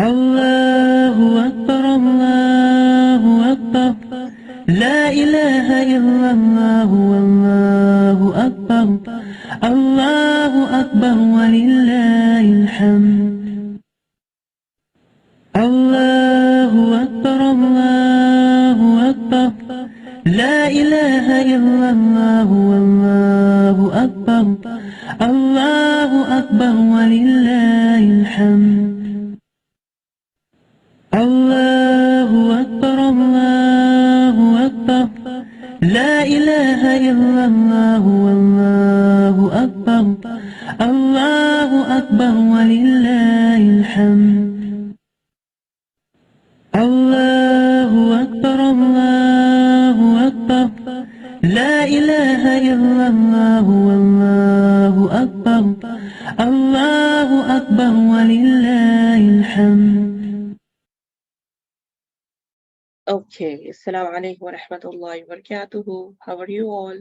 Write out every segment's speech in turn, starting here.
الله أكبر الله أكبر لا إله إلا الله والله أكبر الله أكبر ولله الحمد الله أكبر الله أكبر لا إله إلا الله والله أكبر الله أكبر ولله الحمد الله أكبر الله أكبر لا إله إلا الله والله أكبر الله أكبر ولله الحمد الله أكبر الله أكبر لا إله إلا الله والله أكبر الله أكبر ولله الحمد. Okay, Assalamu alaikum wa rahmatullahi wa barakatuhu. How are you all?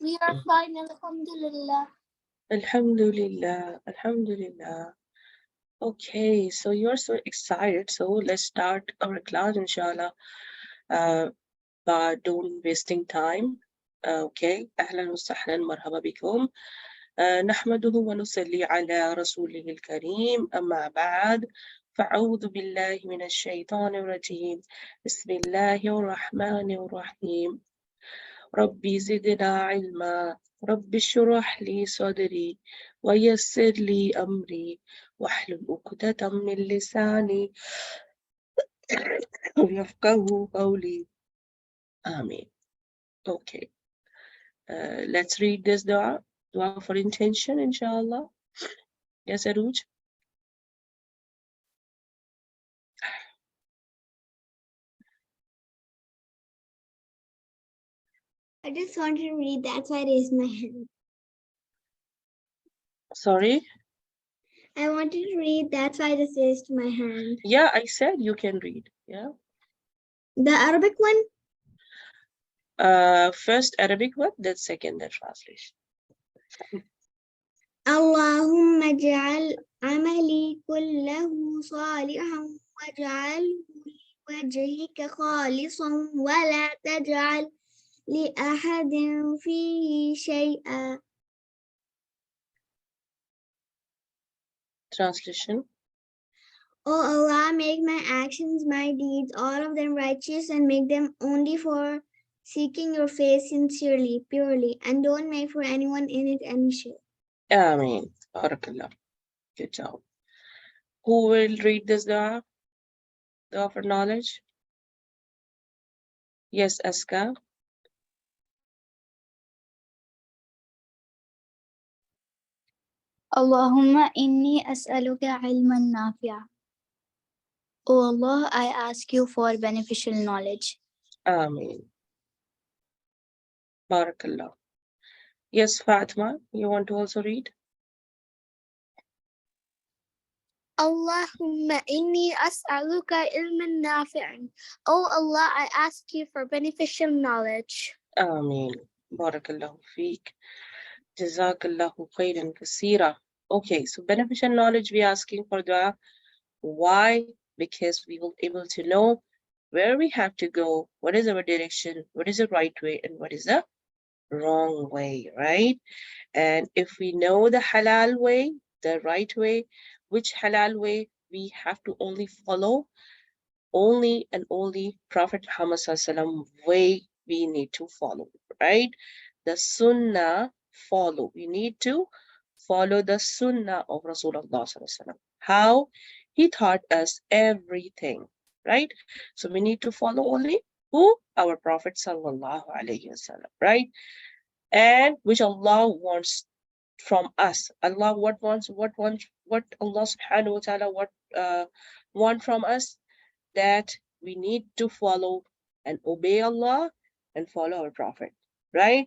We are fine, alhamdulillah. Alhamdulillah, alhamdulillah. Okay, so you're so excited. So let's start our class, inshallah. But don't wasting time. Okay, أهلا وسهلا مرحبا بكم. نحمده ونصلي على رسوله الكريم أما بعد فأعوذ بالله من الشيطان الرجيم بسم الله الرحمن الرحيم ربي زدنا علما رب اشرح لي صدري ويسر لي أمري واحلل عقدة من لساني يفقهوا قولي آمين. Okay, let's read this dua for intention, inshallah. Yes, Aruj? I just wanted to read, that's why I raised my hand. Sorry? I wanted to read, that's why I just raised my hand. Yeah, I said you can read. Yeah. The Arabic one? First Arabic one, then second the translation. اللهم اجعل عملي كله صالحا واجعله لوجهك خالصا ولا تجعل لأحد فيه شيئا. Translation. O Allah, make my actions, my deeds, all of them righteous, and make them only for seeking your face sincerely, purely, and don't make for anyone in it any share. Ameen. Barakallah. Good job. Who will read this dua? Dua for knowledge? Yes, Aska. Allahumma inni as'aluka ilman nafi'a. O Allah, I ask you for beneficial knowledge. Ameen. Barakallah. Yes, Fatima, you want to also read? Allahumma inni as'aluka ilman nafi'an. O Allah, I ask you for beneficial knowledge. Ameen. Barakallahu feek. Jazakallahu khairan kasira. Okay, so beneficial knowledge we are asking for dua. Why? Because we will be able to know where we have to go, what is our direction, what is the right way, and what is the wrong way, right? And if we know the halal way, the right way, which halal way we have to only follow, only and only Prophet Muhammad Sallallahu way we need to follow, right? The sunnah follow. We need to follow the sunnah of Rasulullah Sallallahu. How? He taught us everything, right? So we need to follow only who? Our Prophet Sallallahu Alaihi Wasallam, right? And which Allah wants from us. Allah what Allah subhanahu wa ta'ala want from us? That we need to follow and obey Allah and follow our Prophet, right?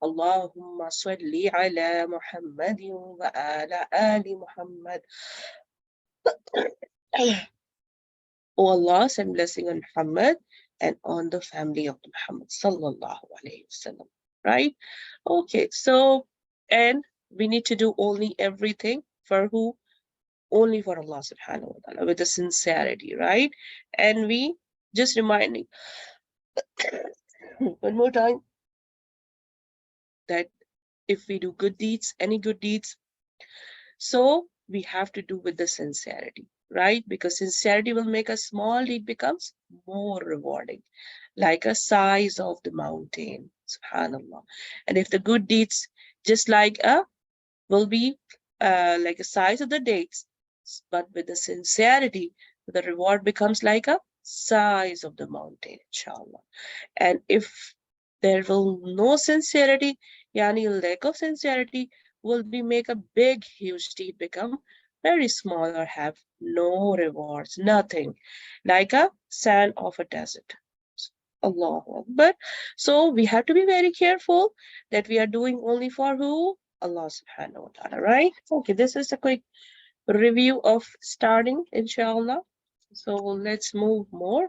Allahumma salli ala Muhammadin wa ala ali Muhammad O Allah, send blessing on Muhammad and on the family of Muhammad sallallahu alaihi wasallam. Right? Okay, so, and we need to do only everything for who? Only for Allah subhanahu wa ta'ala, with the sincerity, right? And we just reminding one more time that if we do good deeds, any good deeds, so we have to do with the sincerity, right? Because sincerity will make a small deed becomes more rewarding, like a size of the mountain, subhanallah. And if the good deeds just like a will be like a size of the dates, but with the sincerity, the reward becomes like a size of the mountain, inshallah. And if there will no sincerity, yani lack of sincerity, will be make a big, huge deed become very small or have no rewards, nothing, like a sand of a desert. Allahu Akbar. So we have to be very careful that we are doing only for who? Allah subhanahu wa ta'ala, right? Okay, this is a quick review of starting, inshallah. So let's move more.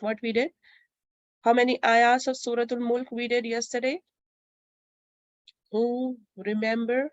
What we did? How many ayahs of Surah Al-Mulk we did yesterday? Who remember?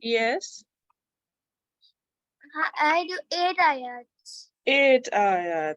Yes, I do 8 ayats. 8 ayat.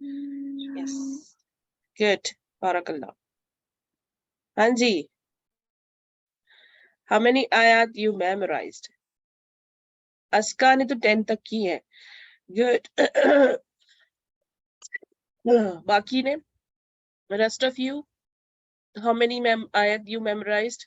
Yes. Good. Barakallah. Hanji. How many ayat you memorized? Aska ne to 10 tak ki hai. Good. Baki ne? The rest of you? How many ayat you memorized?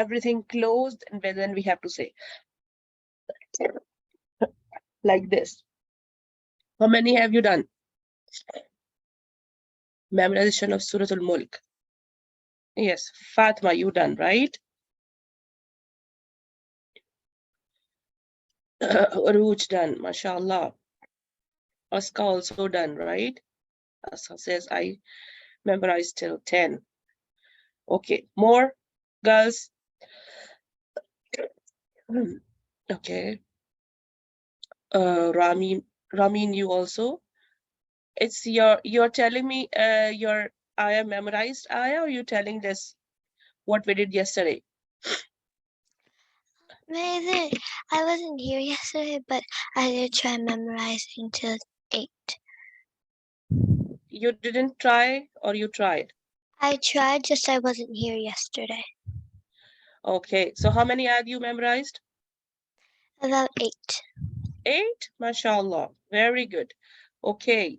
everything closed and then we have to say like this. How many have you done? Memorization of Surah Al-Mulk. Yes, Fatima, you done, right? Aruj done, mashallah. Aska also done, right? Aska says, I memorized till 10. Okay, more girls. Okay. Ramin, you also. It's you're telling me your ayah memorized ayah, or you telling this what we did yesterday? Maybe I wasn't here yesterday, but I did try memorizing till 8. You didn't try or you tried? I tried, just I wasn't here yesterday. Okay, so how many ayat you memorized? About 8. 8? Mashallah, very good. Okay,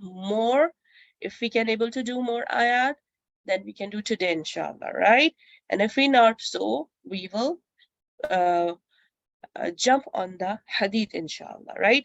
more. If we can able to do more ayat, then we can do today inshallah, right? And if we not so, we will jump on the hadith inshallah, right?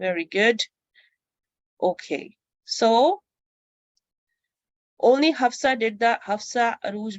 Very good. Okay, so only Hafsa did that. Hafsa, Aruj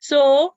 So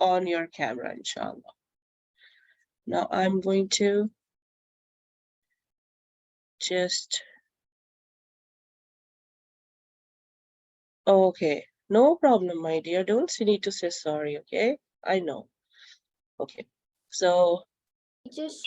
on your camera inshallah. Now I'm going to just okay, no problem my dear, don't you need to say sorry, okay? I know. Okay, so Just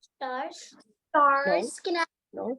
Stars. Stars. No. Can I No.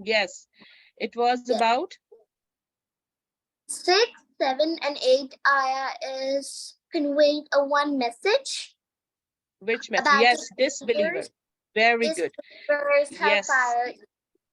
Yes. It was about 6, 7, and 8 ayah is conveying a one message which message? about Yes, disbeliever. Very good. disbelievers, Yes. hellfire.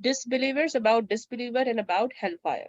disbelievers, about disbeliever and about hellfire,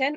10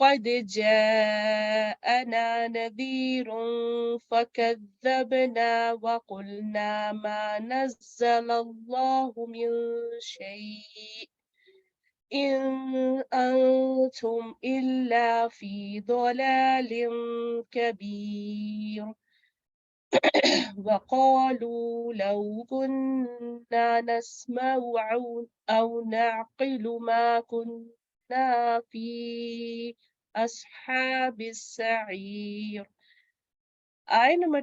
قد جاءنا نذير فكذبنا وقلنا ما نزل الله من شيء إن أنتم إلا في ضلال كبير. وقالوا لو كنا نسمع أو نعقل ما كنا في أصحاب السعير. آية number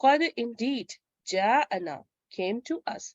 قد indeed جاءنا came to us.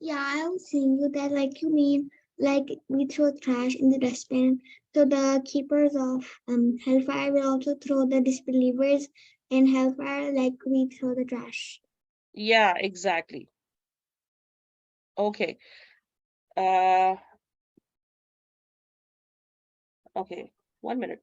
Yeah, I was saying you that like you mean like we throw trash in the dustbin, so the keepers of hellfire will also throw the disbelievers in hellfire like we throw the trash. Yeah, exactly. Okay. Okay, 1 minute.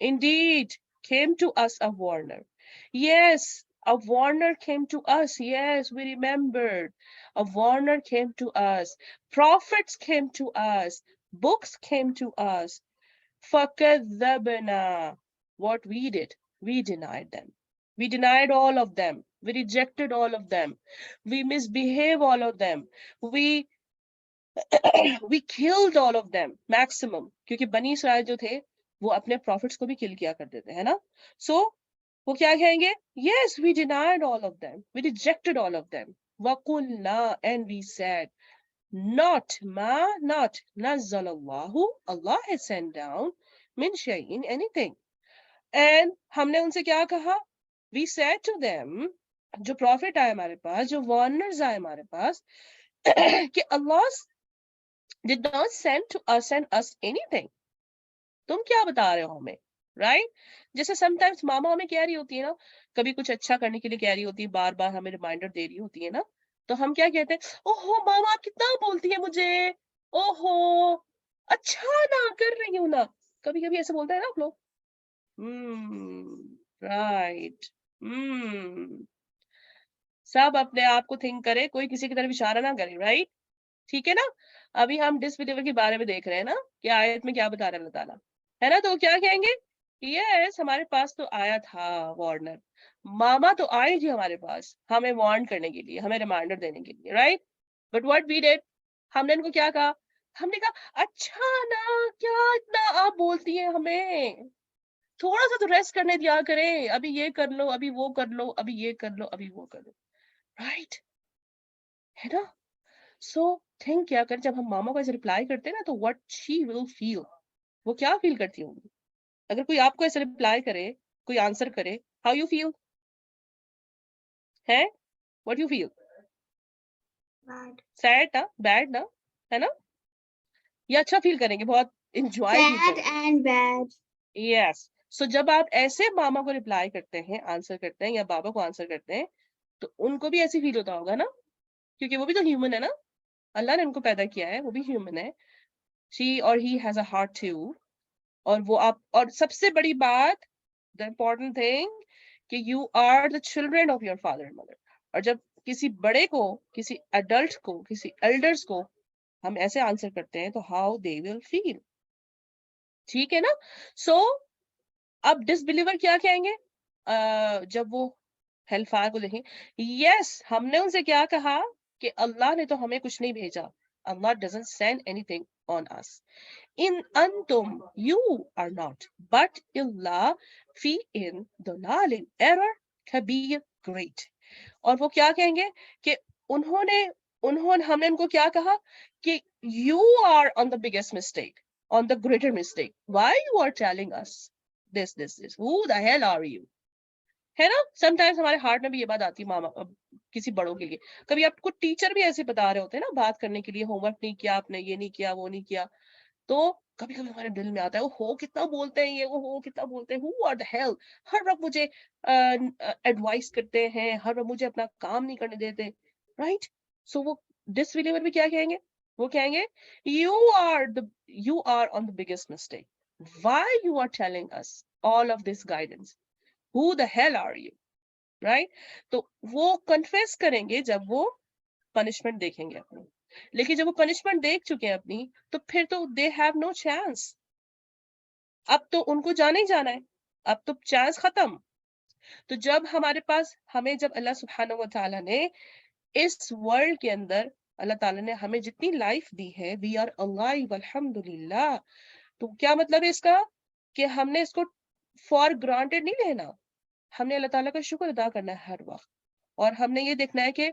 indeed came to us a warner. Yes, a warner came to us. Yes, we remembered. A warner came to us. Prophets came to us. Books came to us. فَكَذَّبْنَا. What we did, we denied them. We denied all of them. We rejected all of them. We misbehaved all of them. We we killed all of them maximum, کیونکہ بنی اسرائیل جو تھے وہ اپنے prophets کو بھی kill کیا کرتے تھے, ہے نا. So وہ کیا کہیں گے, yes we denied all of them, we rejected all of them. وَقُلْنَا, and we said, not نَزَّلَ اللَّهُ, Allah has sent down min shay'in, anything. And ہم نے ان سے کیا کہا, we said to them, جو prophet آئے ہمارے پاس, جو warners آئے ہمارے پاس, کہ Allah did not send us anything. تم کیا بتا رہے ہو ہمیں, right? جیسے sometimes ماما ہمیں کہہ رہی ہوتی ہے نا, کبھی کچھ اچھا کرنے کے لیے کہہ رہی ہوتی ہے, بار بار ہمیں ریمائنڈر دے رہی ہوتی ہے نا, تو ہم کیا کہتے ہیں, اوہو ماما آپ کتنا بولتی ہے مجھے, اوہو اچھا نہ کر رہی ہوں نا, کبھی کبھی ایسے بولتے ہیں نا آپ لوگ. رائٹ. سب اپنے آپ کو تھنک کرے, کوئی کسی کی طرف اشارہ نہ کرے, رائٹ. ٹھیک ہے نا. ابھی ہم ڈس بلیور کے بارے میں دیکھ رہے ہیں نا, کہ آیت میں کیا بتا رہا ہے اللہ تعالیٰ, ہے نا. تو کیا کہیں گے, یس ہمارے پاس تو آیا تھا وارنر, ماما تو آئی تھی ہمارے پاس ہمیں وارن کرنے کے لیے, ہمیں ریمائنڈر دینے کے لیے, right. But what we did, ہم نے ان کو کیا کہا, ہم نے کہا اچھا نا, کیا اتنا آپ بولتی ہیں ہمیں, تھوڑا سا تو ریسٹ کرنے دیا کریں, ابھی یہ کر لو, ابھی وہ کر لو, ابھی یہ کر لو, ابھی وہ کر لو, رائٹ, ہے نا. سو تھنک کیا کر, جب ہم ماما کو ایسے ریپلائی کرتے ہیں نا, تو what she will feel, وہ کیا فیل کرتی ہوں گی. اگر کوئی آپ کو ایسے ریپلائی کرے, کوئی آنسر کرے, how you feel ہے, what you feel, Bad. sad نا, bad نا, ہے نا, یا اچھا فیل کریں گے, بہت انجوائے فیل Sad کریں گے. and bad. یس. سو جب آپ ایسے ماما کو ریپلائی کرتے ہیں, آنسر کرتے ہیں, یا بابا کو آنسر کرتے ہیں, تو ان کو بھی ایسے فیل ہوتا ہوگا نا, کیونکہ وہ بھی تو ہیومن ہے نا, اللہ نے ان کو پیدا کیا ہے, وہ بھی ہیومن ہے. she or he has a heart too. اور وہ آپ, اور سب سے بڑی بات, the important thing, کہ you are the children of your father and mother. اور جب کسی بڑے کو, کسی adult کو, کسی elders کو ہم ایسے آنسر کرتے ہیں, تو how they will feel. ٹھیک ہے نا. سو اب ڈس بلیور کیا کہیں گے, جب وہ ہیل فائر کو دیکھیں, یس ہم نے ان سے کیا کہا, کہ اللہ نے تو ہمیں کچھ نہیں بھیجا, Allah doesn't send anything on us. In antum, you are not, but Allah fi in dalal error kabir, great. اور وہ کیا کہیں گے, کہ انہوں نے ہم نے ان کو کیا کہا, کہ you are on the biggest mistake, on the greater mistake. Why you are telling us this, who the hell are you, ہے نا. سم ٹائمس ہمارے ہارٹ میں بھی یہ بات آتی ہے ماما کسی بڑوں کے لیے. کبھی آپ کو ٹیچر بھی ایسے بتا رہے ہوتے ہیں نا, بات کرنے کے لیے, ہوم ورک نہیں کیا آپ نے, یہ نہیں کیا, وہ نہیں کیا, تو کبھی کبھی ہمارے دل میں آتا ہے, وہ ہو کتنا بولتے ہیں یہ, وہ ہو کتنا بولتے ہیں, who are the hell, ہر وقت مجھے ایڈوائس کرتے ہیں, ہر وقت مجھے اپنا کام نہیں کرنے دیتے, رائٹ. سو وہ ڈس بلیور بھی کیا کہیں گے, وہ کہیں گے, you are on the biggest mistake, why you are telling us all of this guidance, who the hell are you, right. تو وہ کنفیس کریں گے جب وہ پنشمنٹ دیکھیں گے اپنی. لیکن جب وہ پنشمنٹ دیکھ چکے ہیں اپنی, تو پھر تو دے ہیو نو چانس, اب تو ان کو جانا ہی جانا ہے, اب تو چانس ختم. تو جب ہمارے پاس, ہمیں جب اللہ سبحانہ و تعالیٰ نے اس ورلڈ کے اندر, اللہ تعالیٰ نے ہمیں جتنی لائف دی ہے, وی آر alive الحمدللہ, تو کیا مطلب ہے اس کا, کہ ہم نے اس کو فار گرانٹیڈ نہیں لینا, ہم نے اللہ تعالیٰ کا شکر ادا کرنا ہے ہر وقت, اور ہم نے یہ دیکھنا ہے کہ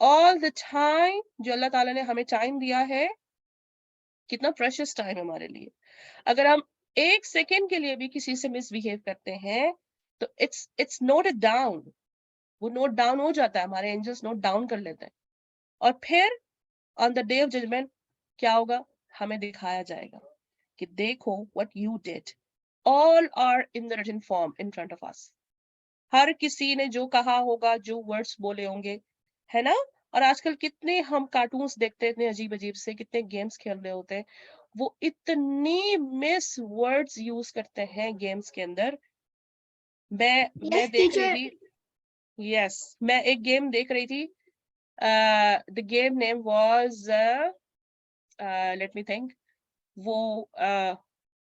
all the time جو اللہ تعالیٰ نے ہمیں ٹائم دیا ہے, کتنا پریشیس ٹائم ہے ہمارے لیے. اگر ہم ایک سیکنڈ کے لیے بھی کسی سے مس بہیو کرتے ہیں, تو it's noted down, وہ نوٹ ڈاؤن ہو جاتا ہے, ہمارے اینجلس نوٹ ڈاؤن کر لیتے ہیں, اور پھر on the day of judgment کیا ہوگا, ہمیں دکھایا جائے گا کہ دیکھو what you did, all are in the written form in front of us. ہر کسی نے جو کہا ہوگا, جو ورڈز بولے ہوں گے, ہے نا. اور آج کل کتنے ہم کارٹونس دیکھتے ہیں, اتنے عجیب عجیب سے, کتنے گیمز کھیل رہے ہوتے ہیں, وہ اتنی مس ورڈز یوز کرتے ہیں گیمز کے اندر. میں Yes, دیکھ رہی teacher. تھی, یس میں ایک گیم دیکھ رہی تھی, the game name was let me think, وہ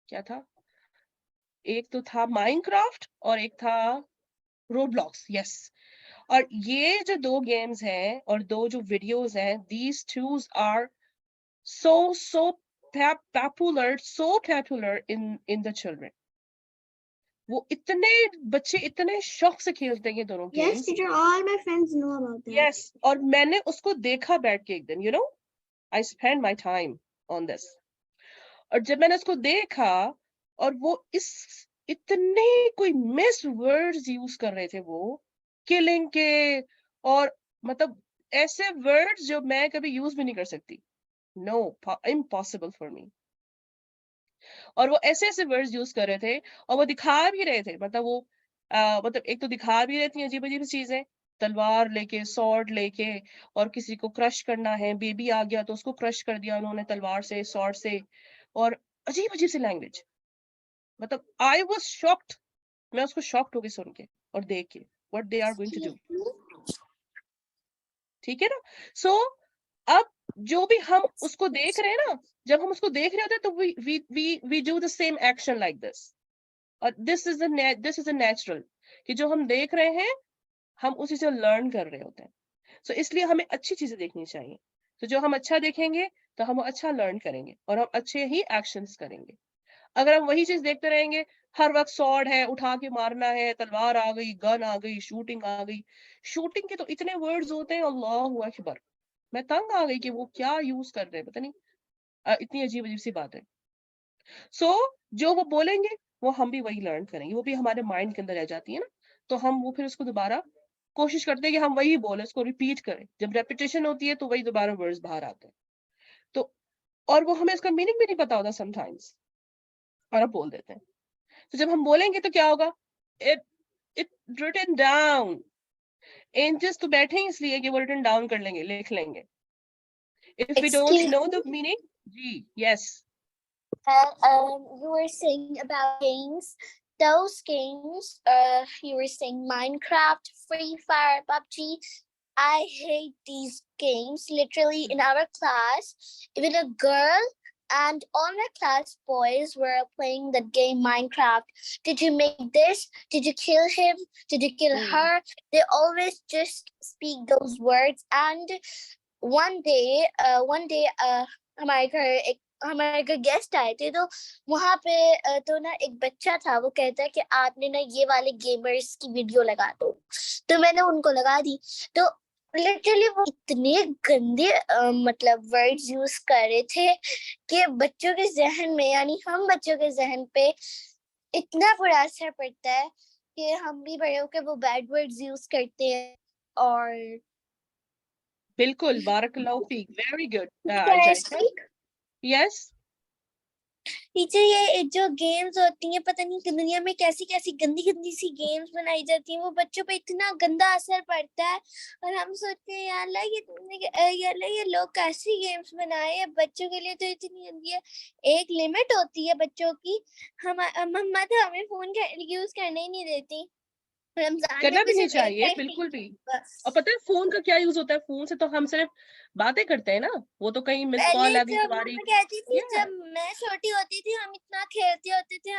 کیا تھا, ایک تو تھا مائنکرافٹ اور ایک تھا روڈ بلاکس, یس. اور یہ جو دو گیمز ہیں اور دو جو ویڈیوز ہیں, these two are so popular in the children. وہ اتنے بچے اتنے شوق سے کھیلتے ہیں یہ دونوں Yes, games. teacher, all my friends know about that. Yes, اور میں نے اس کو دیکھا بیٹھ کے ایک دن, you know, I spend my time on this. اور جب میں نے اس کو دیکھا اور وہ اس اتنے کوئی مس ورڈز یوز کر رہے تھے وہ کلنگ کے, اور مطلب ایسے ورڈز جو میں کبھی یوز بھی نہیں کر سکتی. No, impossible for me. اور وہ ایسے ایسے ورڈز یوز کر رہے تھے اور وہ دکھا بھی رہے تھے, مطلب وہ مطلب ایک تو دکھا بھی رہتی ہیں عجیب عجیب چیزیں, تلوار لے کے, سورڈ لے کے, اور کسی کو کرش کرنا ہے, بیبی آ گیا تو اس کو کرش کر دیا انہوں نے تلوار سے, سورڈ سے, اور عجیب عجیب سی لینگویج. مطلب آئی واز شاکڈ, میں اس کو شاکڈ ہو گئی سن کے اور دیکھ کے what they are going to do. ٹھیک ہے نا. سو اب جو بھی ہم اس کو دیکھ رہے ہیں نا, جب ہم اس کو دیکھ رہے ہوتے ہیں تو we do the same action like this. اور this is a natural کہ جو ہم دیکھ رہے ہیں ہم اسی سے لرن کر رہے ہوتے ہیں. سو اس لیے ہمیں اچھی چیزیں دیکھنی چاہیے. تو جو ہم اچھا دیکھیں گے تو ہم اچھا لرن کریں گے اور ہم اچھے ہی ایکشنز کریں گے. اگر ہم وہی چیز دیکھتے رہیں گے, ہر وقت سورڈ ہے, اٹھا کے مارنا ہے, تلوار آ گئی, گن آ گئی, شوٹنگ آ گئی. شوٹنگ کے تو اتنے ورڈز ہوتے ہیں, اللہ اکبر, میں تنگ آ گئی کہ وہ کیا یوز کر رہے ہیں, پتہ نہیں, اتنی عجیب عجیب سی بات ہے. سو جو وہ بولیں گے وہ ہم بھی وہی لرن کریں گے, وہ بھی ہمارے مائنڈ کے اندر رہ جاتی ہے نا, تو ہم وہ پھر اس کو دوبارہ کوشش کرتے ہیں کہ ہم وہی بولیں, اس کو ریپیٹ کریں. جب ریپیٹیشن ہوتی ہے تو وہی دوبارہ ورڈز باہر آتے ہیں. تو اور وہ ہمیں اس کا میننگ بھی نہیں پتا ہوتا سم ٹائمس, اور اب بول دیتے ہیں. تو جب ہم بولیں گے تو کیا ہوگا, it written down. اینجلس تو بیٹھے ہیں اس لیے کہ وہ ریٹن ڈاؤن کر لیں گے, لکھ لیں گے. If we don't Excuse know me? the meaning, G, yes. You were saying about games. Those games, you were saying Minecraft, Free Fire, PUBG. I hate these games. Literally, in our class, even a girl and all my class boys were playing the game Minecraft. Did you make this? Did you kill him? Did you kill her? They always just speak those words. And one day, ہمارے گھر guest آئے تھے, تو وہاں پہ تو نا ایک بچہ تھا, وہ کہتا ہے کہ آپ نے نا یہ والے گیمرز کی ویڈیو لگا دو, تو میں نے ان کو لگا دی. تو لٹرلی وہ اتنے گندے مطلب ورڈز یوز کر رہے تھے کہ بچوں کے ذہن میں, یعنی ہم بچوں کے ذہن پہ اتنا برا اثر پڑتا ہے کہ ہم بھی بڑے ہو کے وہ بیڈ ورڈز یوز کرتے ہیں. اور بالکل, بارک اللہ فیک, very good. Can I speak? Yes. Teacher, یہ جو گیمز ہوتی ہیں, پتہ نہیں دنیا میں کیسی کیسی گندی گندی سی گیمز بنائی جاتی ہیں, وہ بچوں پہ اتنا گندا اثر پڑتا ہے. اور ہم سوچتے ہیں یا اللہ یہ لوگ کیسی گیمز بنائے ہیں, بچوں کے لیے تو اتنی گندی ہے. ایک لمٹ ہوتی ہے بچوں کی. مما تو ہمیں فون یوز کرنے ہی نہیں دیتی. رمضان کرنا میں بھی نہیں صرف ایک چاہیے, ٹائم بالکل بھی. بس. اور پتہ ہے فون کا کیا یوز ہوتا ہے, فون سے تو ہم صرف باتیں کرتے ہیں نا, وہ تو کہیں مس پہلے کال آ گئی جب تمہاری. مما کہتی تھی, Yeah. جب میں چھوٹی ہوتی تھی ہم اتنا کھیلتے ہوتے تھے,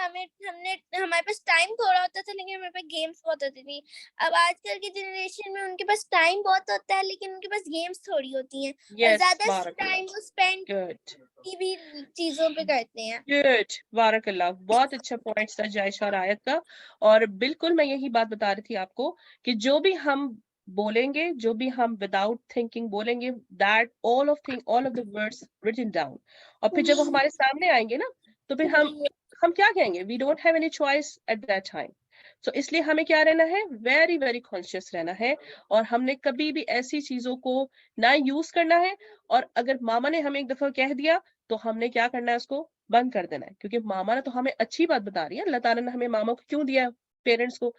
ہمارے پاس ٹائم تھوڑا ہوتا تھا لیکن ہمارے پاس گیمس بہت ہوتی تھی. اب آج کل کی جنریشن میں ان کے پاس ٹائم بہت ہوتا ہے لیکن ان کے پاس گیمس تھوڑی ہوتی ہیں, اور Yes, زیادہ بارک ٹائم اللہ. وہ اسپینڈ Good. کی بھی چیزوں پہ کرتے ہیں. گڈ, بارک اللہ. بہت اچھا پوائنٹ تھا جائشہ اور آیت کا. اور بالکل میں یہی بات بتا رہی تھی آپ کو کہ جو بھی ہم بولیں گے, جو بھی ہم وداؤٹ تھنکنگ بولیں گے, that all of the words written down. اور پھر جب وہ ہمارے سامنے آئیں گے نا تو پھر ہم کیا کہیں گے, we don't have any choice at that time. So اس لیے ہمیں کیا رہنا ہے, ویری ویری کانشیس رہنا ہے, اور ہم نے کبھی بھی ایسی چیزوں کو نہ یوز کرنا ہے. اور اگر ماما نے ہمیں ایک دفعہ کہہ دیا تو ہم نے کیا کرنا ہے, اس کو بند کر دینا ہے, کیونکہ ماما نے تو ہمیں اچھی بات بتا رہی ہے. اللہ تعالیٰ نے ہمیں ماما کو کیوں دیا, پیرنٹس کو,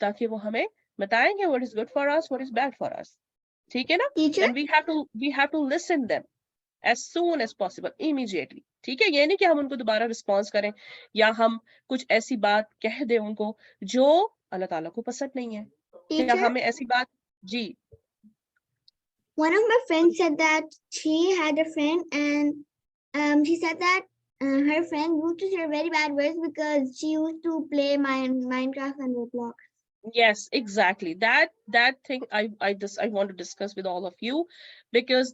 تاکہ وہ ہمیں بتائیں گے what is good for us, what is bad for us. ٹھیک ہے نا. Teacher, And we have to listen them as soon as possible, immediately. ٹھیک ہے, یہ نہیں کہ ہم ان کو دوبارہ رسپانس کریں یا ہم کچھ ایسی بات کہہ دیں ان کو جو اللہ تعالیٰ کو پسند نہیں ہے. یا teacher, ہمیں ایسی بات, جی. one of my friends said that she had a friend and she said that her friend used to say very bad words because she used to play Minecraft and Roblox. Yes, exactly. That thing I want to discuss with all of you, because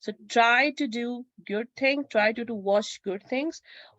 So try to do good thing, try to watch good things,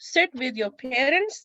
sit with your parents,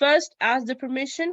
First ask the permission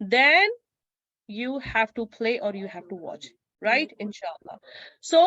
Then you have to play or you have to watch, right? Inshallah. So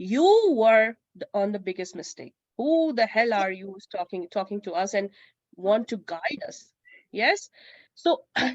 you were on the biggest mistake, who the hell are you talking to us and want to guide us. Yes. So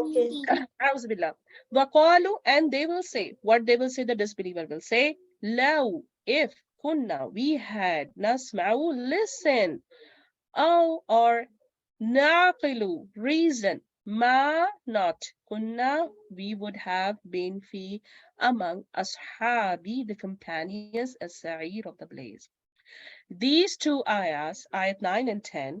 Okay. A'udhu billah. Waqalu, and they will say, what they will say, the disbeliever will say, law, if, kunna, we had, nasma'u, listen, or naqilu, reason, ma, not, kunna, we would have been fi, among ashabi, the companions, as-sa'ir, of the blaze. These two ayahs, ayat 9 and 10,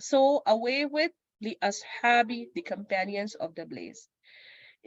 so away with the ashabi, the companions of the blaze.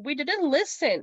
We didn't listen,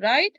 right?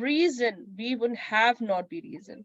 reason, we would have not be reason,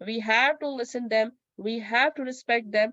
we have to listen them, we have to respect them.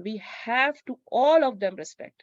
we have to all of them respect.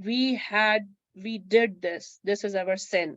we did this is our sin.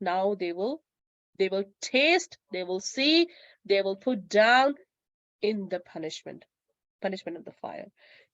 now they will taste, they will see, they will put down in the punishment of the fire.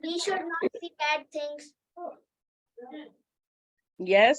We should not see bad things. Yes,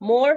More?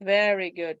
Very good.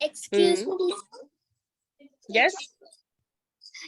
Excuse me. Yes.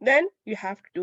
then you have to do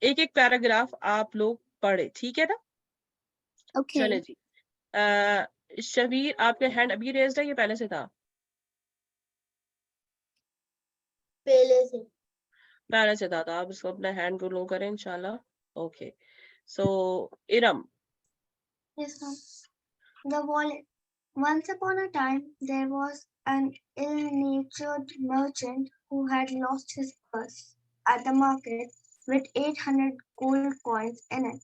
ایک ایک paragraph آپ لوگ پڑھے, ٹھیک ہے نا. Okay. چلے جی. شبیر آپ کا ہینڈ ابھی ریزڈ ہے یا پہلے سے تھا؟ پہلے سے. پہلے سے تھا, تو آپ اس کو اپنا ہینڈ کو لو کریں انشاءاللہ. Okay, so Iram. Yes, ma'am. The wallet. Once upon a time, there was an ill-natured merchant who had lost his purse at the market with 800 gold coins in it.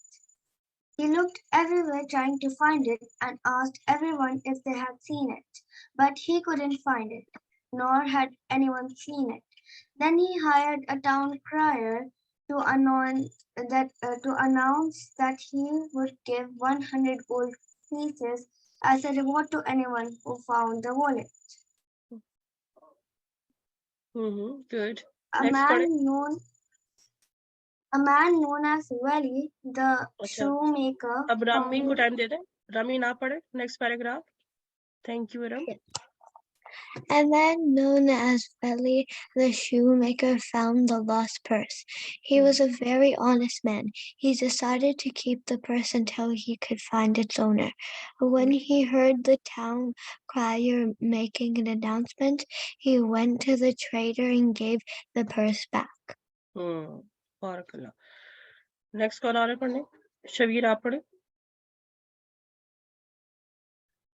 He looked everywhere trying to find it and asked everyone if they had seen it, but he couldn't find it, nor had anyone seen it. Then he hired a town crier to announce that he would give 100 gold pieces as a reward to anyone who found the wallet. Good. A Next man پڑھیں. known as Wali, the اچھا, shoemaker, اب ramen کو found time دے دیں. Ramen آپ پڑھیں next paragraph. Thank you Iram. A man known as Veli the shoemaker found the lost purse. He was a very honest man. He decided to keep the purse until he could find its owner. When he heard the town crier making an announcement, he went to the trader and gave the purse back. بارک اللہ. Next کون آ رہے پڑھنے؟ شبیر آپ پڑھیں.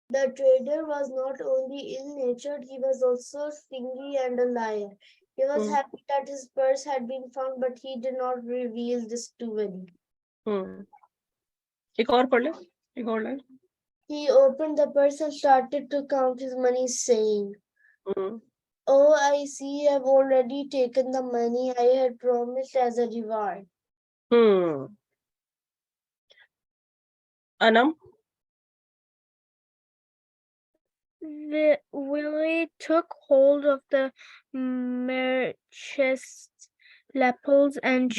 The trader was not only ill-natured, he was also stingy and a liar. He was happy that his purse had been found, but he did not reveal this to Veli. ایک اور پڑھ لیں, ایک اور line. He opened the purse and started to count his money, saying, "Oh, I see you have already taken the money I had promised as a reward." انم. Willie took hold of the merchant's lapels and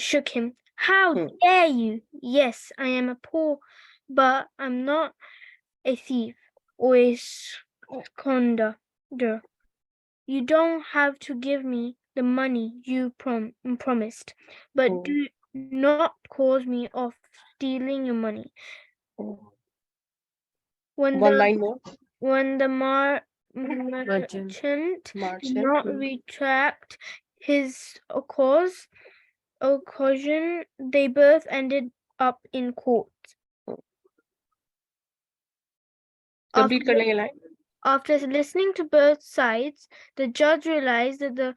shook him. How dare you? Yes, I am a poor, but I'm not a thief or a squander. You don't have to give me the money you promised, but do not cause me of stealing your money. When the merchant did not retract his occasion, they both ended up in court. Complete کر لیں گے line. After listening to both sides, the judge realized that the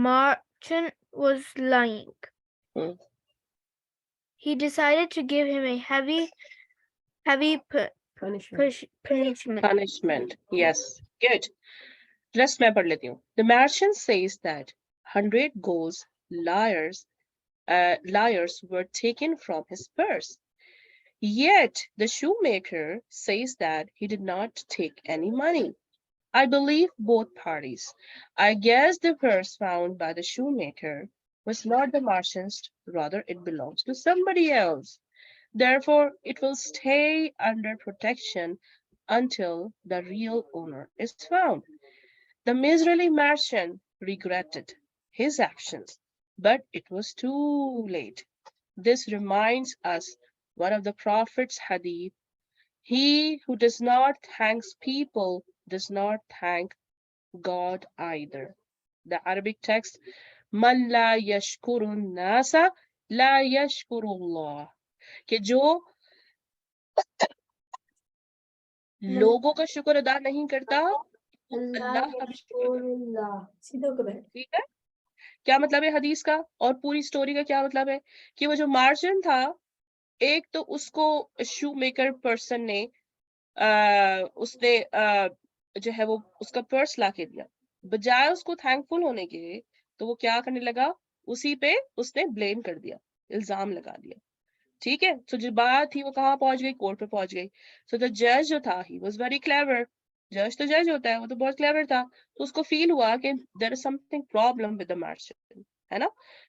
merchant was lying. He decided to give him a heavy punishment. Yes, good. Rest میں پڑھ لیتی ہوں. The merchant says that 100 gold liars were taken from his purse. Yet the shoemaker says that he did not take any money. I believe both parties. I guess the purse found by the shoemaker was not the merchant's, rather it belongs to somebody else. Therefore, it will stay under protection until the real owner is found. The miserly merchant regretted his actions, but it was too late. This reminds us one of the Prophet's hadith: he who does not thank people does not thank God either. The Arabic text: Man la yashkurun nasa la yashkurullah. کہ جو لوگوں کا شکر ادا نہیں کرتا اللہ کا بھی شکر. ٹھیک ہے, کیا مطلب ہے حدیث کا اور پوری سٹوری کا؟ کیا مطلب ہے کہ وہ جو مارجن تھا, ایک تو اس کو شو میکر پرسن نے اس نے جو ہے وہ اس کا پرس لا کے دیا, بجائے اس کو تھینک فل ہونے کے تو وہ کیا کرنے لگا, اسی پہ اس نے بلیم کر دیا, الزام لگا دیا. ٹھیک ہے, تو جو بات تھی وہ کہاں پہنچ گئی, کورٹ پہ پہنچ گئی. سو دا جج جو تھا, ہی واز ویری کلیور. جج تو جج ہوتا ہے, وہ تو بہت کلیور تھا, تو اس کو فیل ہوا کہ there is something problem with the merchant, ہے نا.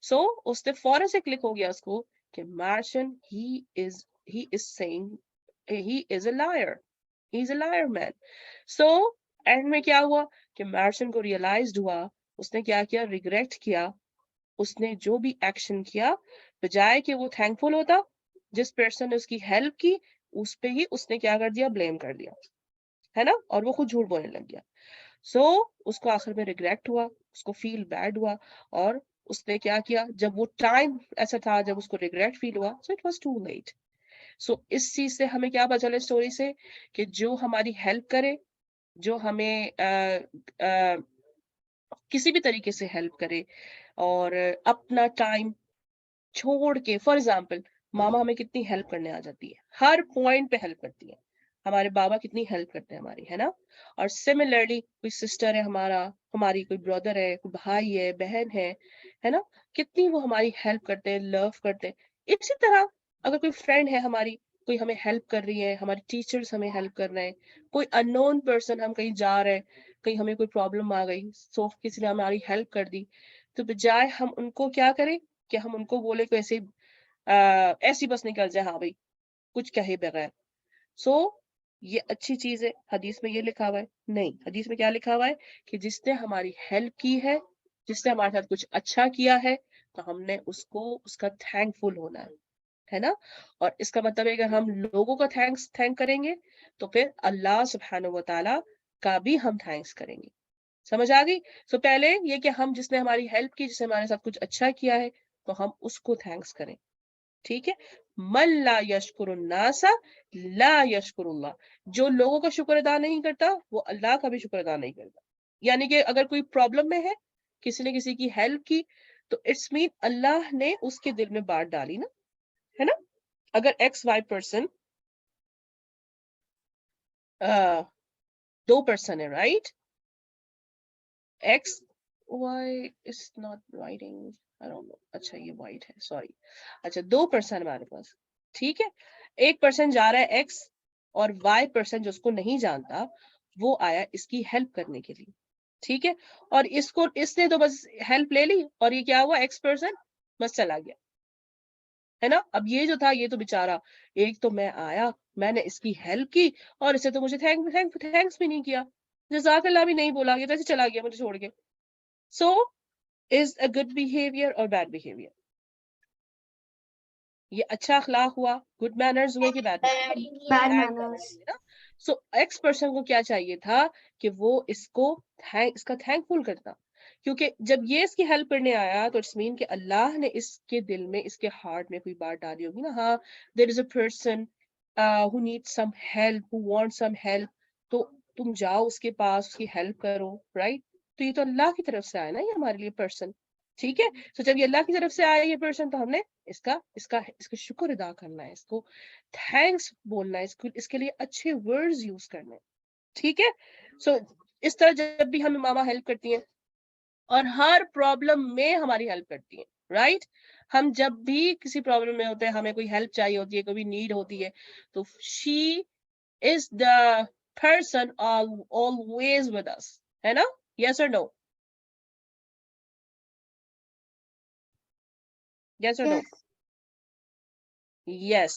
سو اس نے فوراً سے کلک ہو گیا اس کو کہ merchant he is saying he is a liar man. So and میں کیا ہوا کہ مارشن کو ریئلائزڈ ہوا, اس نے کیا کیا, ریگریٹ کیا, اس نے جو بھی ایکشن کیا بجائے کہ وہ تھینکفل ہوتا جس پرسن نے اس کی ہیلپ کی, اس پہ ہی اس نے کیا کر دیا, بلیم کر دیا, ہے نا, اور وہ خود جھوٹ بولنے لگ گیا. سو اس کو آخر میں ریگریٹ ہوا, اس کو فیل بیڈ ہوا, اور اس نے کیا کیا, جب وہ ٹائم ایسا تھا جب اس کو ریگریٹ فیل ہوا, so it was too late. So اس چیز سے ہمیں کیا پتا چلا اسٹوری سے, کہ جو ہماری ہیلپ کرے, جو ہمیں کسی بھی طریقے سے ہیلپ کرے, اور اپنا ٹائم چھوڑ کے, فار ایگزامپل ماما ہمیں کتنی ہیلپ کرنے آ جاتی ہے, ہر پوائنٹ پہ ہیلپ کرتی ہے, ہمارے بابا کتنی ہیلپ کرتے ہیں ہماری, ہے نا. اور سملرلی کوئی سسٹر ہے ہماری کوئی بردر ہے, کوئی بھائی ہے, بہن ہے نا, کتنی وہ ہماری ہیلپ کرتے ہیں, لو کرتے ہیں. اسی طرح اگر کوئی فرینڈ ہے ہماری, کوئی ہمیں ہیلپ کر رہی ہے, ہماری ٹیچرز ہمیں ہیلپ کر رہے ہیں, کوئی ان نون پرسن, ہم کہیں جا رہے ہیں, کہیں ہمیں کوئی پرابلم آ گئی, سو کسی نے ہماری ہیلپ کر دی, تو بجائے ہم ان کو کیا کریں کہ ہم ان کو بولے کہ ایسی بس نکل جائے, ہاں بھائی کچھ کہے بغیر. سو یہ اچھی چیز ہے, حدیث میں یہ لکھا ہوا ہے نہیں, حدیث میں کیا لکھا ہوا ہے کہ جس نے ہماری ہیلپ کی ہے, جس نے ہمارے ساتھ کچھ اچھا کیا ہے, تو ہم نے اس کو اس کا تھینک فل ہونا ہے نا. اور اس کا مطلب ہے اگر ہم لوگوں کا تھینک کریں گے تو پھر اللہ سبحانہ و تعالی کا بھی ہم تھینکس کریں گے. سمجھ آ گئی؟ سو پہلے یہ کہ ہم جس نے ہماری ہیلپ کی, جس نے ہمارے ساتھ کچھ اچھا کیا ہے, تو ہم اس کو تھینکس کریں. ٹھیک ہے, من لا یشکر الناس لا یشکر اللہ, جو لوگوں کا شکر ادا نہیں کرتا وہ اللہ کا بھی شکر ادا نہیں کرتا. یعنی کہ اگر کوئی پرابلم میں ہے, کسی نے کسی کی ہیلپ کی, تو اٹس مین اللہ نے اس کے دل میں بات ڈالی نا, ہے نا. اگر ایکس وائی پرسن, 2 پرسن ہے, right, X Y is not writing, اچھا یہ وائٹ ہے, سوری. اچھا 2 پرسن ہمارے پاس, ٹھیک ہے. ایک پرسن جا رہا ہے ایکس, اور وائی پرسن جو اس کو نہیں جانتا وہ آیا اس کی ہیلپ کرنے کے لیے, ٹھیک ہے. اور اس نے تو بس ہیلپ لے لی, اور یہ کیا ہوا, ایکس پرسن بس چلا گیا, ہے نا. اب یہ جو تھا, یہ تو بےچارا, ایک تو میں آیا, میں نے اس کی ہیلپ کی, اور اسے تو مجھے تھینکس بھی نہیں کیا, جزاک اللہ بھی نہیں بولا, یہ تو ایسے چلا گیا مجھے چھوڑ کے. سو از اے گڈ بہیویئر اور بیڈ بہیویئر؟ یہ اچھا اخلاق ہوا, گڈ مینرز ہوئے کہ بیڈ مینرز؟ سو ایکس پرسن کو کیا چاہیے تھا کہ وہ اس کا تھینک فل کرتا, کیونکہ جب یہ اس کی ہیلپ کرنے آیا تو اٹس مین کہ اللہ نے اس کے دل میں, اس کے ہارٹ میں کوئی بات ڈالی ہوگی نا, ہاں there is a person who needs some help, who wants some help, تو تم جاؤ اس کے پاس, اس کی ہیلپ کرو, رائٹ. تو یہ تو اللہ کی طرف سے آیا نا یہ ہمارے لیے پرسن, ٹھیک ہے. تو جب یہ اللہ کی طرف سے آیا یہ پرسن, تو ہم نے اس کا شکر ادا کرنا ہے, اس کو تھینکس بولنا ہے, اس کے لیے اچھے ورڈز یوز کرنے, ٹھیک ہے. سو اس طرح جب بھی ہمیں ماما ہیلپ کرتی ہیں, اور ہر پرابلم میں ہماری ہیلپ کرتی ہیں, رائٹ. ہم جب بھی کسی پرابلم میں ہوتے ہیں, ہمیں کوئی ہیلپ چاہیے ہوتی ہے, کوئی نیڈ ہوتی ہے, تو she is the person always with us, ہے نا. yes or no? yes or no? yes.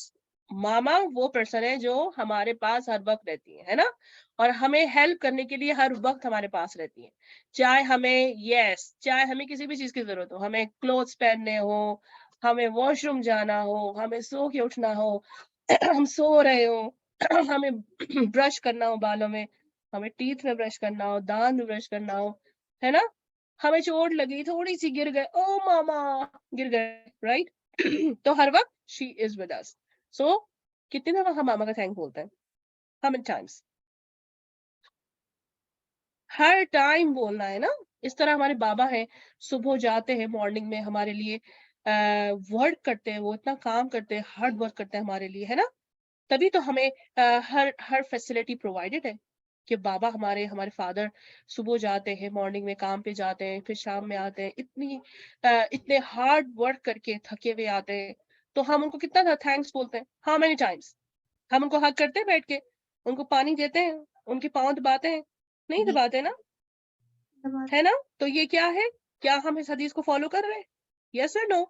ماما وہ پرسن ہے جو ہمارے پاس ہر وقت رہتی ہے نا, اور ہمیں ہیلپ کرنے کے لیے ہر وقت ہمارے پاس رہتی ہے, چاہے ہمیں کسی بھی چیز کی ضرورت ہو, ہمیں کلوتھس پہننے ہو, ہمیں واش روم جانا ہو, ہمیں سو کے اٹھنا ہو, ہم سو رہے ہو, ہمیں برش کرنا ہو بالوں میں, ہمیں ٹیتھ میں برش کرنا ہو, دانت میں برش کرنا ہو, ہے نا. ہمیں چوٹ لگی, تھوڑی سی گر گئے, او ماما گر گئے, رائٹ. تو ہر وقت شی از ود اس. سو کتنے دفعہ ہم ماما کا تھینک بولتے ہیں, how many times? Hare time بولنا ہے نا. اس طرح ہمارے بابا ہیں, صبح جاتے ہیں مارننگ میں ہمارے لیے ورک کرتے ہیں, وہ اتنا کام کرتے ہیں, ہارڈ ورک کرتے ہیں ہمارے لیے, ہے نا. تبھی تو ہمیں ہر فیسلٹی پرووائڈیڈ ہے, کہ بابا ہمارے فادر صبح جاتے ہیں, مارننگ میں کام پہ جاتے ہیں, پھر شام میں آتے ہیں, اتنے ہارڈ ورک کر کے تھکے ہوئے آتے ہیں, تو ہم ان کو کتنا تھینکس بولتے ہیں, ہاؤ مینی ٹائمس. ہم ان کو ہگ کرتے ہیں بیٹھ کے, ان کو پانی دیتے ہیں, ان کے پاؤں دباتے ہیں, نہیں دباتے نا, ہے نا. تو یہ کیا ہے, کیا ہم اس حدیث کو فالو کر رہے ہیں, یس اور نو؟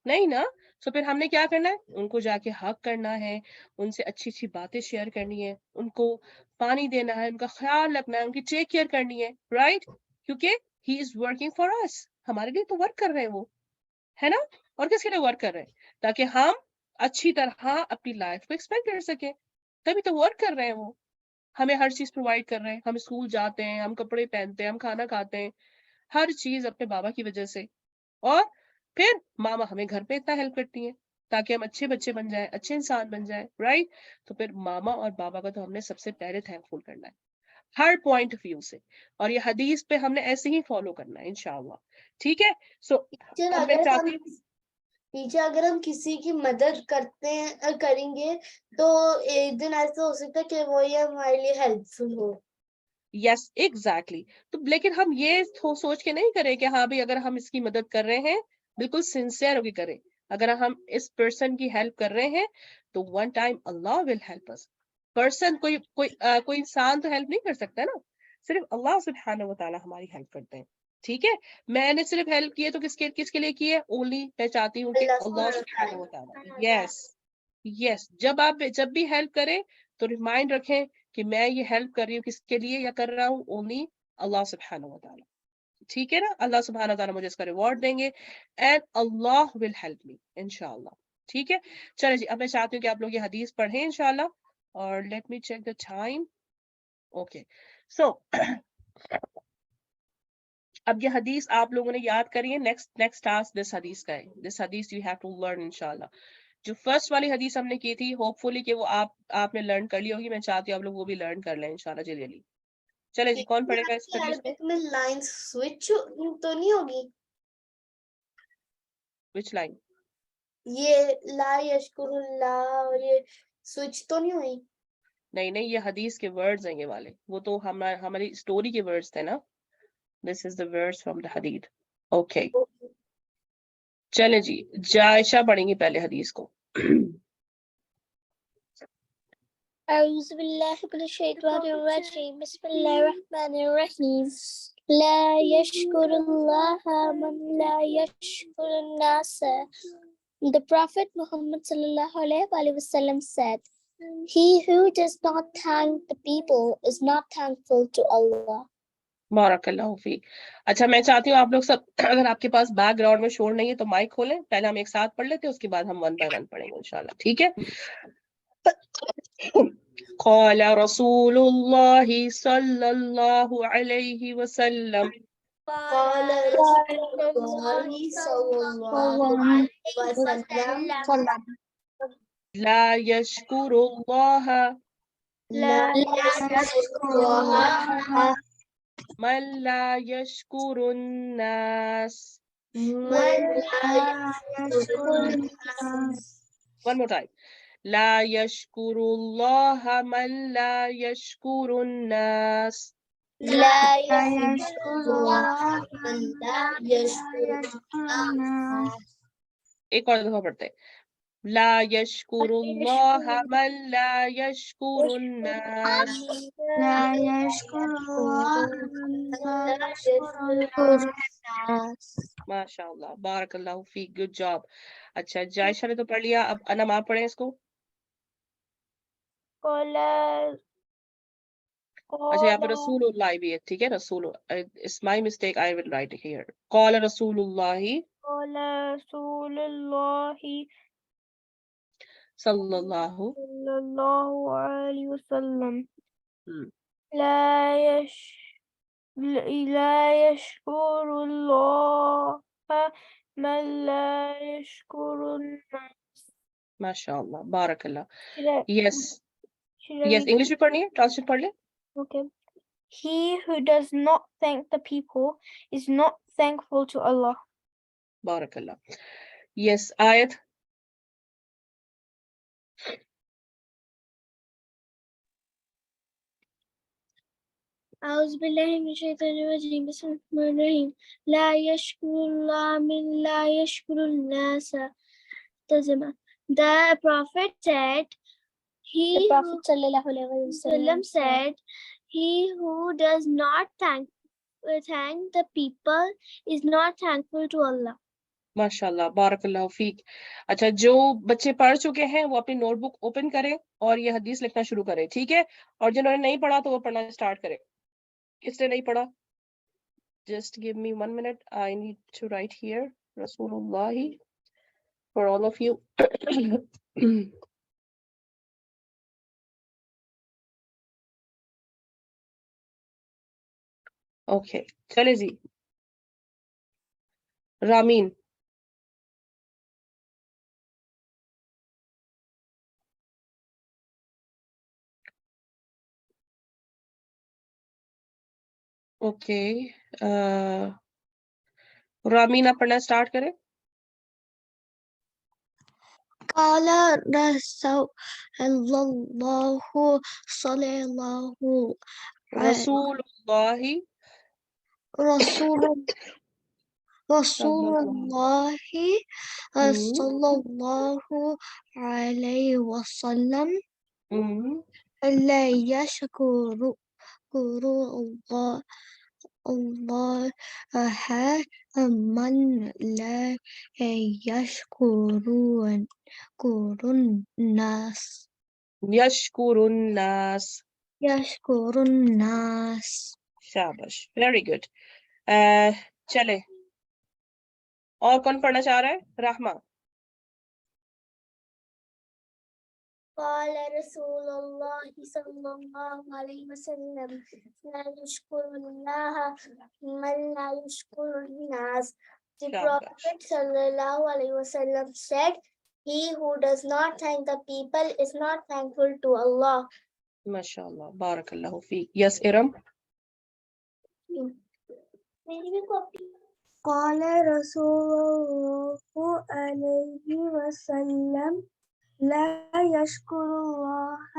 نہیں نا. سو پھر ہم نے کیا کرنا ہے, ان کو جا کے حق کرنا ہے, ان سے اچھی اچھی باتیں شیئر کرنی ہے, ان کو پانی دینا ہے, ان کا خیال رکھنا ہے, ان کی ٹیک کیئر کرنی ہے, رائٹ, کیونکہ ہی از ورکنگ فار اس, ہمارے لیے تو ورک کر رہے ہیں وہ, ہے نا, اور کس کے لیے ورک کر رہے ہیں, تاکہ ہم اچھی طرح اپنی لائف کو ایکسپینڈ کر سکیں, تبھی تو ورک کر رہے ہیں وہ, ہمیں ہر چیز پرووائڈ کر رہے ہیں, ہم اسکول جاتے ہیں, ہم کپڑے پہنتے ہیں, ہم کھانا کھاتے ہیں, ہر چیز اپنے بابا کی وجہ سے, اور پھر ماما ہمیں گھر پہ اتنا ہیلپ کرتی ہیں تاکہ ہم اچھے بچے بن جائیں, اچھے انسان بن جائیں, رائٹ. تو پھر ماما اور بابا کا تو ہم نے سب سے پہلے تھینک فل کرنا ہے ہر پوائنٹ آف ویو سے, اور یہ حدیث پہ ہم نے ایسے ہی فالو کرنا ہے انشاءاللہ, ٹھیک ہے. سو ٹیچر اب میں اگر چاہتی ہوں, اگر ہم کسی کی مدد کریں گے تو ایک دن ایسا ہو سکتا ہے کہ وہی ہمارے لیے ہیلپ فل ہو. یس ایگزیکٹلی, تو لیکن ہم یہ سوچ کے نہیں کریں کہ ہاں بھی اگر ہم اس کی مدد کر رہے ہیں بالکل سنسیئر ہو کے کریں, اگر ہم اس پرسن کی ہیلپ کر رہے ہیں تو ون ٹائم اللہ ول ہیلپ اس. پرسن کوئی انسان تو ہیلپ نہیں کر سکتا نا, صرف اللہ سبحانہ و تعالیٰ ہماری ہیلپ کرتے ہیں, ٹھیک ہے. میں نے صرف ہیلپ کی ہے تو کس کے لیے کی ہے, اونلی میں چاہتی ہوں کہ اللہ سبحانہ و تعالیٰ. یس, جب بھی ہیلپ کرے تو ریمائنڈ رکھیں کہ میں یہ ہیلپ کر رہی ہوں کس کے لیے یا کر رہا ہوں, اونلی اللہ سبحانہ و تعالیٰ, ٹھیک ہے نا. اللہ سبحانہ و تعالیٰ مجھے اس کا ریوارڈ دیں گے, and Allah will help me انشاءاللہ, ٹھیک ہے. چلے جی, اب میں چاہتی ہوں کہ آپ لوگ یہ حدیث پڑھیں انشاءاللہ, اور let me check the time. Okay, so اب یہ حدیث آپ لوگوں نے یاد کری ہے, نیکسٹ ٹاسک دس حدیث کا ہے, دس حدیث یو ہیو ٹو لرن انشاءاللہ. جو فرسٹ والی حدیث ہم نے کی تھی, ہوپ فلی کہ وہ آپ نے لرن کر لی ہوگی, میں چاہتی ہوں آپ لوگ وہ بھی لرن کر لیں انشاءاللہ جلدی. چلے جی, کون پڑھے گا اس حدیث کو, میں لائن سوئچ تو نہیں ہوگی, وچ لائن؟ یہ لا یشکر اللہ اور یہ سوئچ تو نہیں ہوئی؟ نہیں, یہ حدیث کے ورڈز ہیں یہ والے, وہ تو ہماری اسٹوری کے ورڈز تھے نا. دس از دا ورڈز فرام دا حدیث. اوکے, چلے جی, جائشہ پڑھیں گی پہلے حدیث کو. أعوذ بالله من الشيطان الرجيم بسم الله الرحمن الرحيم لا يشكر الله من لا يشكر الناس. The Prophet Muhammad sallallahu alaihi wasallam said, "He who does not thank the people is not thankful to Allah." بارک اللہ فیک. اچھا, میں چاہتی ہوں آپ لوگ سب, اگر آپ کے پاس بیک گراؤنڈ میں شور نہیں ہے تو مائک کھولیں, پہلے ہم ایک ساتھ پڑھ لیتے ہیں, اس کے بعد ہم ون بائی ون پڑھیں گے انشاءاللہ, ٹھیک ہے. قال رسول اللہ صلی اللہ علیہ وسلم قال رسول اللہ صلی اللہ علیہ وسلم لا يشكر الله لا يشكر الله من لا يشكر الناس. من لا يشكر الناس. One more time. لا يشكر الله من لا يشكر الناس. لا يشكر الله من لا يشكر الناس. ایک اور دفعہ پڑھتے ہیں. لا يشكر الله من لا يشكر الناس. لا يشكر الله من لا يشكر الناس. ماشاء اللہ, بارک اللہ فیک, گڈ جاب. اچھا, جائشہ نے تو پڑھ لیا, اب انم آپ پڑھیں اس کو. اچھا, یہاں پہ رسول اللہ بھی ہے, ٹھیک ہے, رسول, it's my mistake, I will write it here. قال رسول اللہ قال رسول الله صلی اللہ صلى الله عليه وسلم Hmm. لا يشكر الله من لا يشكر الناس. ماشاء اللہ, بارک اللہ. Should I- Yes, should I yes, read- English بھی پڑھنی ہے, ٹرانسلیٹ پڑھ لیں. Okay. He who does not thank the people is not thankful to Allah. بارک اللہ. Yes, آیت. أعوذ بالله من الشيطان الرجيم بسم الله الرحمن الرحيم لا يشكر الله من لا يشكر الناس. The Prophet said, The Prophet sallallahu alaihi wasallam said, he who does not thank the people is not thankful to Allah. ماشاءاللہ بارک اللہ فیک. اچھا جو بچے پڑھ چکے ہیں وہ اپنی نوٹ بک اوپن کریں اور یہ حدیث لکھنا شروع کریں, ٹھیک ہے, اور جنہوں نے نہیں پڑھا تو وہ پڑھنا اسٹارٹ کریں. کس نے نہیں پڑھا؟ Just give me 1 minute. I need to write here Rasulullah for all of you. Okay, چلے جی. رامین. اوکے, رامین آپ پڑھنا اسٹارٹ کریں. قال رسول الله صلى الله رسول اللہ رسول صلی الله صلى الله عليه وسلم لا يشكر الله من لا يشكرون الناس یشکر الناس. يشكر الناس. شابش, ویری گڈ. چلے, اور کون پڑھنا چاہ رہا ہے؟ رحمہ. قال رسول الله صلى الله عليه وسلم لا يشكر الله من لا يشكر الناس. The Prophet sallallahu alaihi wasallam said, he who does not thank the people is not thankful to Allah. ماشاءاللہ بارک اللہ فیک. یس ارم. قال رسول الله عليه وسلم لا يشكر الله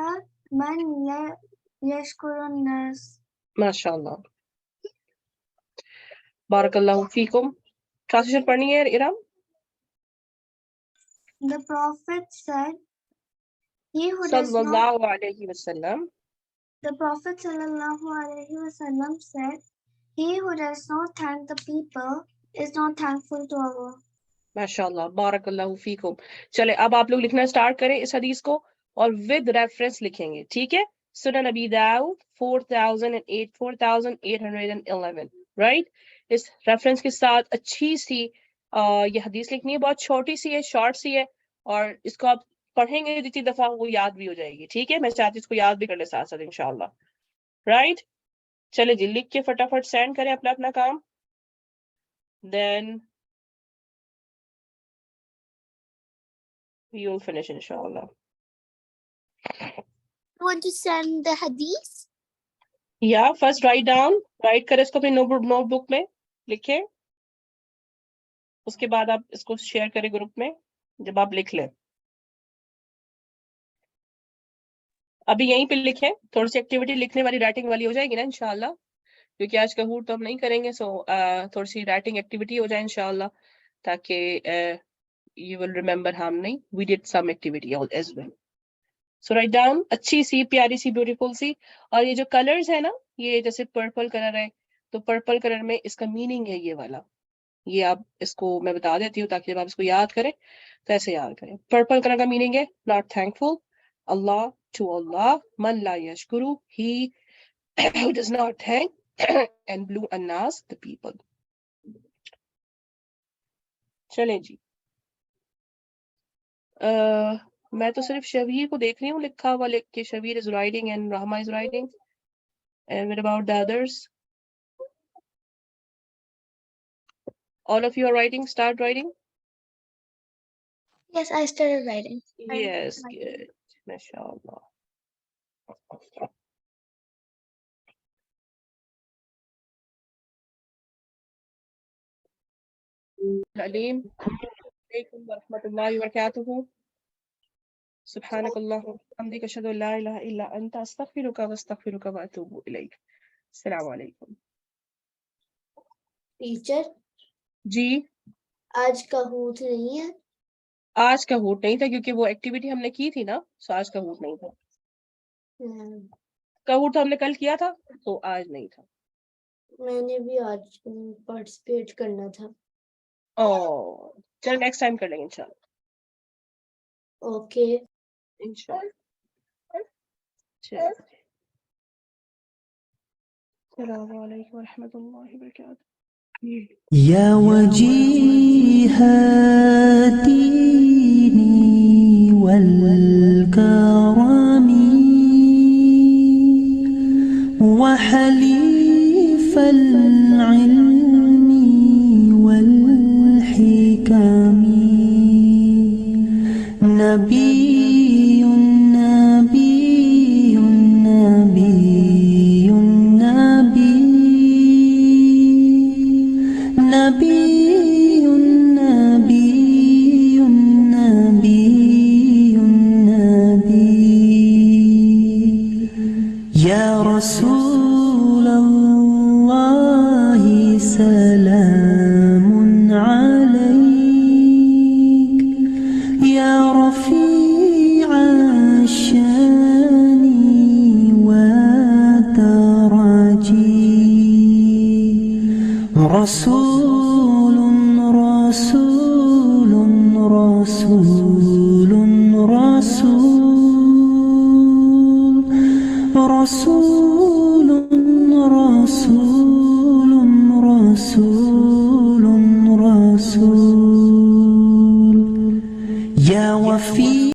من لا يشكر الناس. ماشاءاللہ بارک اللہ فیکم. ٹرانسلیشن پڑھنی ہے Iram. The Prophet said, he who does صلی not, اللہ علیہ وسلم. the Prophet sallallahu alaihi wasallam said, he who does not thank the people is not thankful to Allah. ماشاءاللہ بارک اللہ فیکم. چلے اب آپ لوگ لکھنا اسٹارٹ کریں اس حدیث کو اور ود ریفرنس لکھیں گے, ٹھیک ہے. سنن ابی داؤد 4811, رائٹ. اس ریفرنس کے ساتھ اچھی سی یہ حدیث لکھنی ہے, بہت چھوٹی سی ہے, شارٹ سی ہے, اور اس کو آپ پڑھیں گے جتنی دفعہ وہ یاد بھی ہو جائے گی, ٹھیک ہے. میں چاہتی ہوں اس کو یاد بھی کر لیں ساتھ ساتھ انشاءاللہ, رائٹ. چلے جی لکھ کے فٹافٹ سینڈ کریں اپنا اپنا کام. دین we will finish inshallah. You want to send the hadith? Yeah, first write down, write کرے اس کو اپنی نوٹ بک میں لکھیں, اس کے بعد آپ اس کو شیئر کریں گروپ میں جب آپ لکھ لیں. ابھی یہیں پہ لکھیں, تھوڑی سی ایکٹیویٹی لکھنے والی رائٹنگ والی ہو جائے گی نا انشاءاللہ, کیونکہ آج کا ہور تو ہم نہیں کریں گے, سو تھوڑی سی رائٹنگ ایکٹیویٹی ہو جائے انشاءاللہ, تاکہ you will remember ہم نہیں, we did some activity as well. So write down اچھی سی پیاری سی بیوٹیفل سی. اور یہ جو کلرز ہے نا, یہ جیسے پرپل کلر ہے تو پرپل کلر میں اس کا میننگ ہے یہ والا, یہ آپ اس کو میں بتا دیتی ہوں تاکہ جب آپ اس کو یاد کریں تو ایسے یاد کریں. پرپل کلر کا میننگ ہے not thankful, Allah to Allah, man la yashkuru, he who does not thank, and blue annas, the people. چلیں جی, میں تو صرف شبیر کو دیکھ رہی ہوں لکھا ہوا, لکھ کے Shabbir is writing and Rahma is writing. And what about the others? All of you are writing, start writing? Yes, I started writing. Yes, good. MashaAllah. Alim. Alaikum wa rahmatullahi wa barakatuhu. سبحانك اللهم وبحمدك اشهد ان لا اله الا انت استغفرك واستغفرك واتوب اليك. السلام علیکم. ٹیچر جی آج کا ہوت نہیں ہے. آج کا ہوٹ نہیں تھا کیونکہ وہ ایکٹیویٹی ہم نے کی تھی نا, سو آج کا ہوٹ نہیں تھا. کا ہوٹ ہم نے کل کیا تھا تو آج نہیں تھا. میں نے بھی آج پارٹیسپیٹ کرنا تھا. Oh, چلو next time کر لیں گے انشاءاللہ. Okay. انشاءاللہ. چلو. السلام علیکم ورحمۃ اللہ وبرکاتہ. يا وجيه الدين والكرم وحليف العلم والحكم نبي نبي نبي نبي نبي نبي نبي نبي يا رسول الله سلام عليك يا رفيع الشان والدرجي رسول رسول رسول رسول رسول رسول رسول رسول يا وفي